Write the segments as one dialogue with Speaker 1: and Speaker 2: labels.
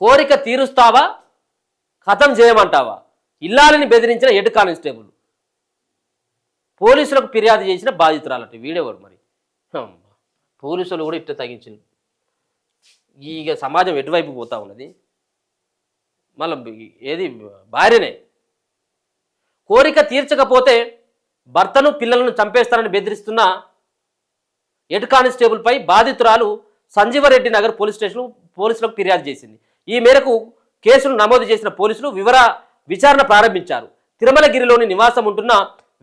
Speaker 1: కోరిక తీరుస్తావా ఖతం చేయమంటావా? ఇల్లాలని బెదిరించిన హెడ్ కానిస్టేబుల్ పోలీసులకు ఫిర్యాదు చేసిన బాధితురాలట. వీడేవాడు మరి. అమ్మ. పోలీసులు కూడా ఇట్లా తగ్గించింది. ఇక సమాజం ఎటువైపు పోతా ఉన్నది. మళ్ళీ ఏది భార్యనే కోరిక తీర్చకపోతే భర్తను పిల్లలను చంపేస్తానని బెదిరిస్తున్న హెడ్ కానిస్టేబుల్పై బాధితురాలు సంజీవరెడ్డి నగర్ పోలీస్ స్టేషన్ పోలీసులకు ఫిర్యాదు చేసింది. ఈ మేరకు కేసును నమోదు చేసిన పోలీసులు విచారణ ప్రారంభించారు. తిరుమలగిరిలోని నివాసం ఉంటున్న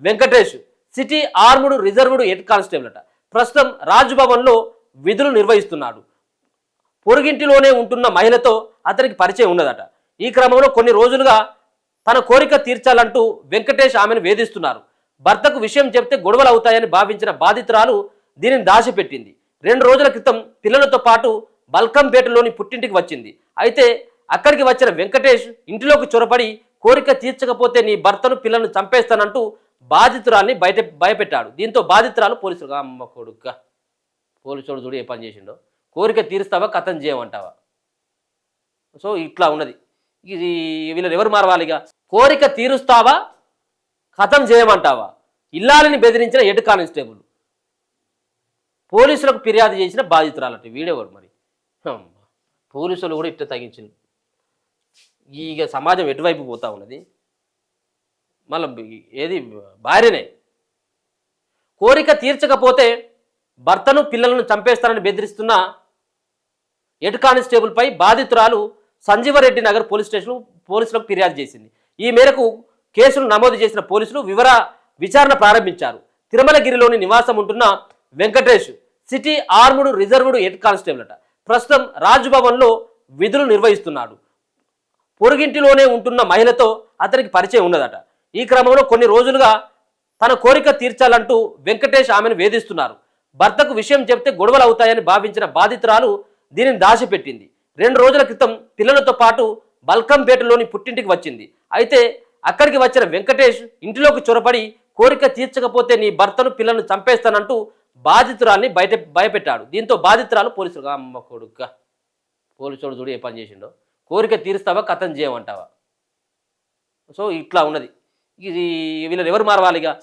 Speaker 1: Venkatesh city ఆర్ముడు reserved head constable అట. ప్రస్తుతం రాజ్భవన్లో విధులు నిర్వహిస్తున్నాడు. పొరుగింటిలోనే ఉంటున్న మహిళతో అతనికి పరిచయం ఉన్నదట. ఈ క్రమంలో కొన్ని రోజులుగా తన కోరిక తీర్చాలంటూ వెంకటేష్ ఆమెను వేధిస్తున్నారు. భర్తకు విషయం చెప్తే గొడవలు అవుతాయని భావించిన బాధితురాలు దీనిని దాచిపెట్టింది. 2 రోజుల క్రితం పిల్లలతో పాటు బల్కంపేటలోని పుట్టింటికి వచ్చింది. అయితే అక్కడికి వచ్చిన వెంకటేష్ ఇంటిలోకి చొరబడి కోరిక తీర్చకపోతే నీ భర్తను పిల్లలను చంపేస్తానంటూ బాధితురాల్ని భయపెట్టాడు. దీంతో బాధితురాలు పోలీసులు అమ్మ కొడుక్క పోలీసుడు చూడు ఏ పని చేసిండో. కోరిక తీరుస్తావా కథం చేయమంటావా? సో ఇట్లా ఉన్నది. ఇది వీళ్ళని ఎవరు మారవాలిగా? కోరిక తీరుస్తావా ఖతం చేయమంటావా? ఇల్లాలని బెదిరించిన హెడ్ కానిస్టేబుల్ పోలీసులకు ఫిర్యాదు చేసిన బాధితురాలట. వీడేవాడు మరి. అమ్మ. పోలీసులు కూడా ఇట్లా తగ్గించింది. ఇక సమాజం ఎటువైపు పోతా ఉన్నది. మళ్ళీ ఏది భార్యనే కోరిక తీర్చకపోతే భర్తను పిల్లలను చంపేస్తానని బెదిరిస్తున్న హెడ్ కానిస్టేబుల్పై బాధితురాలు సంజీవరెడ్డి నగర్ పోలీస్ స్టేషన్ పోలీసులకు ఫిర్యాదు చేసింది. ఈ మేరకు కేసును నమోదు చేసిన పోలీసులు విచారణ ప్రారంభించారు. తిరుమలగిరిలోని నివాసం ఉంటున్న Venkatesh city ఆర్ముడు reserved head constable అట. ప్రస్తుతం రాజ్భవన్లో విధులు నిర్వహిస్తున్నాడు. పొరుగింటిలోనే ఉంటున్న మహిళతో అతనికి పరిచయం ఉన్నదట. ఈ క్రమంలో కొన్ని రోజులుగా తన కోరిక తీర్చాలంటూ వెంకటేష్ ఆమెను వేధిస్తున్నారు. భర్తకు విషయం చెప్తే గొడవలు అవుతాయని భావించిన బాధితురాలు దీనిని దాచిపెట్టింది. 2 రోజుల క్రితం పిల్లలతో పాటు బల్కంపేటలోని పుట్టింటికి వచ్చింది. అయితే అక్కడికి వచ్చిన వెంకటేష్ ఇంటిలోకి చొరబడి కోరిక తీర్చకపోతే నీ భర్తను పిల్లలను చంపేస్తానంటూ బాధితురాల్ని భయపెట్టాడు. దీంతో బాధితురాలు పోలీసులు అమ్మ కొడుక్క పోలీసుడు చూడు ఏ పని చేసిండో. కోరిక తీరుస్తావా కథం చేయమంటావా? సో ఇట్లా ఉన్నది. ఇది వీళ్ళని ఎవరు మారవాలిగా?